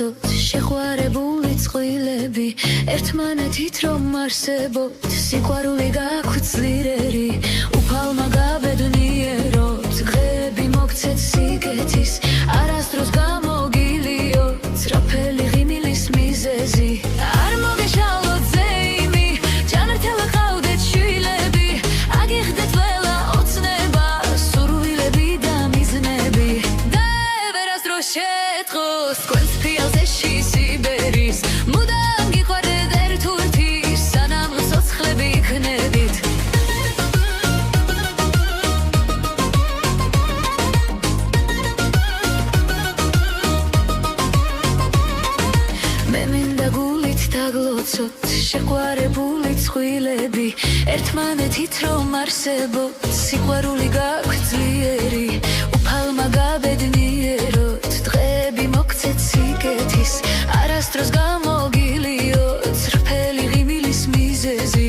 დაგლოცოთ შეყვარებული წყვილები ერთმანეთით რომ არსებობთ სიყვარული გაგვიძლიერი უფალმა გაბედნიეროთ დღეები მოგცეთ სიგეთის არასდროს გამოგილიოთ ძრაფელი ღიმილის მიზეზი არ მოგეშალოთ ზეიმი ჯანმრთელად ყავდეთ შვილები აგიხდეთ ველა ოცნება სურვილები და მიზნები და ვერასდროს შეტყოს თქვენს ფილზე სიბერის მუდამ გიყვარდეთ ერთურთი სანამ ცოცხლები იქნებით მე მინდა გულით დაგლოცოთ შეყვარებული წყვილები ერთმანეთით რომ არსებობთ სიყვარული გაგვიძლიერი უფალმა გაბედნიეროთ დღეები მოგცეთ სიგეთის არასდროს გამოგილიოთ ძრფელი ღიმილის მიზეზი